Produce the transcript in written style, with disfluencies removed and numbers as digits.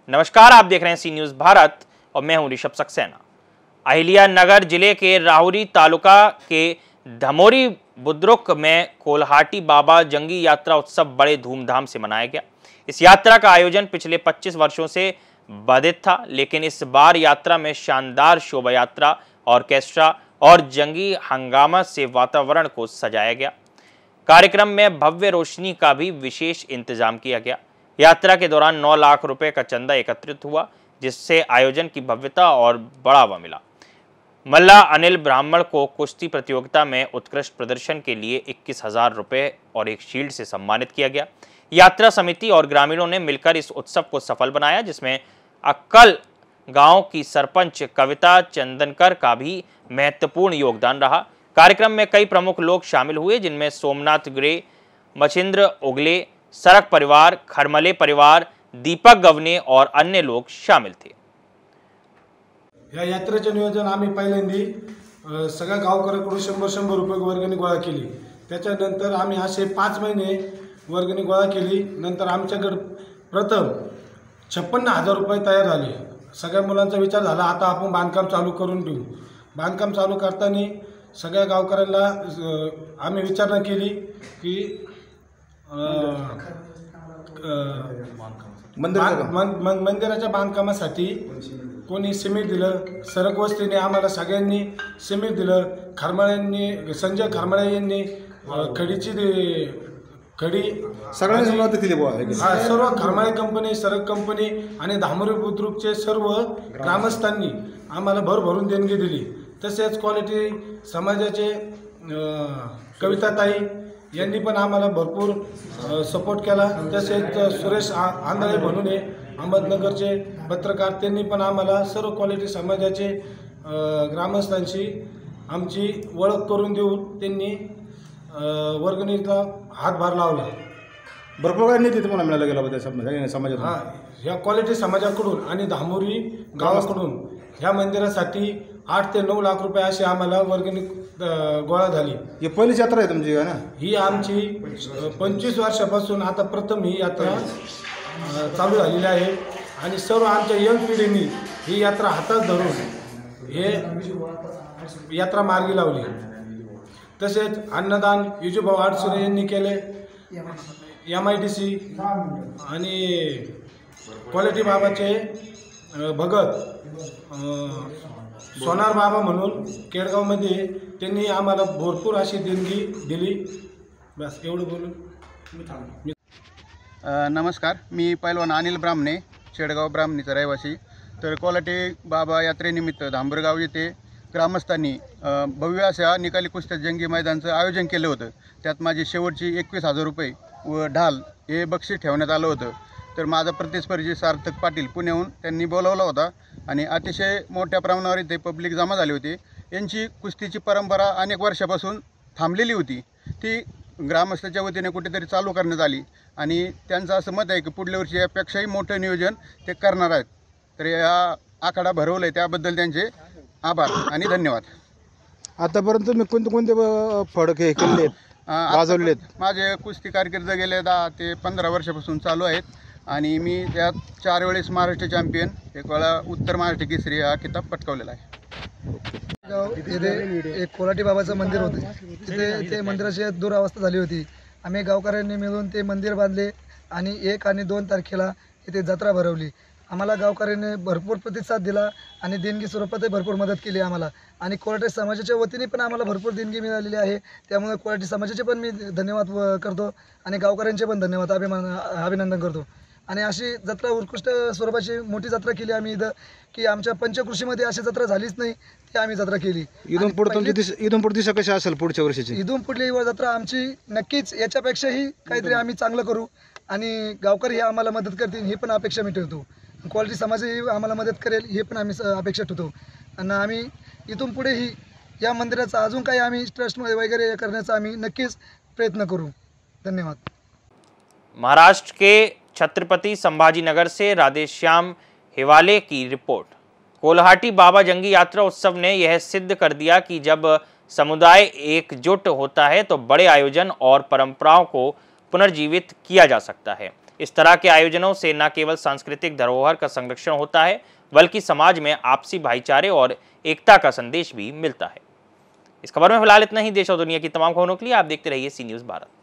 नमस्कार, आप देख रहे हैं सी न्यूज भारत और मैं हूं ऋषभ सक्सेना। अहिल्यानगर जिले के राहुरी तालुका के धमोरी बुद्रुक में कोल्हाटी बाबा जंगी यात्रा उत्सव बड़े धूमधाम से मनाया गया। इस यात्रा का आयोजन पिछले 25 वर्षों से बाधित था, लेकिन इस बार यात्रा में शानदार शोभा यात्रा, ऑर्केस्ट्रा और जंगी हंगामा से वातावरण को सजाया गया। कार्यक्रम में भव्य रोशनी का भी विशेष इंतजाम किया गया। यात्रा के दौरान 9 लाख रुपए का चंदा एकत्रित हुआ, जिससे आयोजन की भव्यता और बढ़ावा मिला। मल्ला अनिल ब्राह्मण को कुश्ती प्रतियोगिता में उत्कृष्ट प्रदर्शन के लिए 21,000 रुपए और एक शील्ड से सम्मानित किया गया। यात्रा समिति और ग्रामीणों ने मिलकर इस उत्सव को सफल बनाया, जिसमें अक्कल गांव की सरपंच कविता चंदनकर का भी महत्वपूर्ण योगदान रहा। कार्यक्रम में कई प्रमुख लोग शामिल हुए, जिनमें सोमनाथ ग्रे, मचिंद्र उगले, सरक परिवार, खरमले परिवार, दीपक गवने और अन्य लोग शामिल थे। या यात्रेचे नियोजन आम्ही पहिल्यांदा सगळ्या गावकऱ्यांकडून 100 रुपये वर्गणी गोळा केली। त्याच्यानंतर आम्ही असे 5 महिने वर्गणी गोळा केली। नंतर आमच्याकडे प्रथम 56,000 रुपये तयार झाले। सगळ्या मुलांचा विचार झाला, आता आपण बांधकाम चालू करून देऊ। बांधकाम चालू करताना सगळ्या गावकऱ्यांना आम्ही विचारणा केली की मंदिराच्या बांधकामासाठी कोणी सिमेंट दिलं, सरक वस्तीने आम्हाला सगळ्यांनी सिमेंट दिलं। खरमळ्यांनी, संजय खरमळे यांनी खडी सगळ्यांनी सुरुवात दिली बुवा। सर्व खरमळे कंपनी, सरक कंपनी आणि धामोरी बुद्रुकचे सर्व ग्रामस्थांनी आम्हाला भरभरून देणगी दिली। तसेच क्वालिटी समाजाचे कविताताई यांनी पण आम्हाला भरपूर सपोर्ट केला। तसेच सुरेश आंधळे म्हणून अहमदनगरचे पत्रकार, त्यांनी पण आम्हाला सर्व क्वालिटी समाजाचे ग्रामस्थांशी आमची ओळख करून देऊन त्यांनी वर्गणीचा हातभार लावला। भरपूर काय निधी तुम्हाला मिळाला गेला होता समाजात? हां, ह्या क्वालिटी समाजाकडून आणि धामोरी गावाकडून ह्या मंदिरासाठी 8 ते 9 लाख रुपये अशी आम्हाला वर्गणी गोळा झाली। ही पहिलीच यात्रा आहे तुमची का ना? ही आमची 25 वर्षापासून आता प्रथम ही यात्रा चालू झालेली आहे आणि सर्व आमच्या यंग पिढीने ही यात्रा हातात धरून हे यात्रा मार्गी लावली। तसेच अन्नदान युजुभाऊ आडसुरे यांनी केले, MIDC आणि क्वालिटी बाबाचे भगत सोनार बाबा म्हणून केडगावमध्ये त्यांनी आम्हाला भरपूर अशी देणगी दिली। बस एवढं बोलून नमस्कार, मी पैलवान अनिल ब्राह्मणे, शेडगाव ब्राह्मणीचा रहिवासी। तर क्वालिटी बाबा यात्रेनिमित्त धांबरगाव येथे ग्रामस्थांनी भव्य अशा निकाली कुस्त्या जंगी मैदानाचं आयोजन केलं होतं। त्यात माझी शेवटची 21,000 रुपये व ढाल हे बक्षीस ठेवण्यात आलं होतं। तर माझा प्रतिस्पर्धी सार्थक पाटील पुण्याहून त्यांनी बोलावला होता आणि अतिशय मोठ्या प्रमाणावर इथे पब्लिक जमा झाली होती। यांची कुस्तीची परंपरा अनेक वर्षापासून थांबलेली होती, ती ग्रामस्थांच्या वतीने कुठेतरी चालू करण्यात आली आणि त्यांचं असं मत आहे की पुढल्या वर्षी यापेक्षाही मोठं नियोजन ते करणार आहेत। तर या आखाडा भरवलं आहे त्याबद्दल त्यांचे आभार आणि धन्यवाद। आतापर्यंत तुम्ही कोणते फडक हे केले वाजवलेत? माझे कुस्ती कारकीर्द गेले 10 ते 15 वर्षापासून चालू आहेत आणि मी त्यात 4 वेळेस महाराष्ट्र चॅम्पियन, 1 वेळा उत्तर महाराष्ट्र केसरी हा किताब पटकावलेला आहे। इथे एक कोल्हाटी बाबाचं मंदिर होते, तिथे ते मंदिराची दुरावस्था झाली होती। आम्ही गावकऱ्यांनी मिळून ते मंदिर बांधले आणि 1 आणि 2 तारखेला इथे जत्रा भरवली। आम्हाला गावकऱ्यांनी भरपूर प्रतिसाद दिला आणि देणगी स्वरूपातही भरपूर मदत केली आम्हाला आणि कोल्हाटी समाजाच्या वतीने पण आम्हाला भरपूर देणगी मिळालेली आहे। त्यामुळे कोल्हाटी समाजाचे पण मी धन्यवाद करतो आणि गावकऱ्यांचे पण धन्यवाद अभिनंदन करतो। आणि अशी जत्रा उत्कृष्ट स्वरूपाची मोठी जत्रा केली आम्ही इथं की आमच्या पंचकृषीमध्ये अशी जत्रा झालीच नाही, ती आम्ही जत्रा केली। इथून पुढे दिशा कशी असेल पुढच्या वर्षीची? इथून पुढली जत्रा आमची नक्कीच याच्यापेक्षाही काहीतरी आम्ही चांगलं करू आणि गावकरी हे आम्हाला मदत करतील ही पण अपेक्षा मी ठेवतो। क्वालिटी समाजही आम्हाला मदत करेल हे पण आम्ही अपेक्षा ठेवतो आणि आम्ही इथून पुढेही या मंदिराचा अजून काही आम्ही ट्रस्टमध्ये वगैरे करण्याचा आम्ही नक्कीच प्रयत्न करू। धन्यवाद। महाराष्ट्र के छत्रपति संभाजीनगर से राधेश्याम हिवाले की रिपोर्ट। कोल्हाटी बाबा जंगी यात्रा उत्सव ने यह सिद्ध कर दिया कि जब समुदाय एकजुट होता है तो बड़े आयोजन और परंपराओं को पुनर्जीवित किया जा सकता है। इस तरह के आयोजनों से न केवल सांस्कृतिक धरोहर का संरक्षण होता है बल्कि समाज में आपसी भाईचारे और एकता का संदेश भी मिलता है। इस खबर में फिलहाल इतना ही। देश और दुनिया की तमाम खबरों के लिए आप देखते रहिए सी न्यूज़ भारत।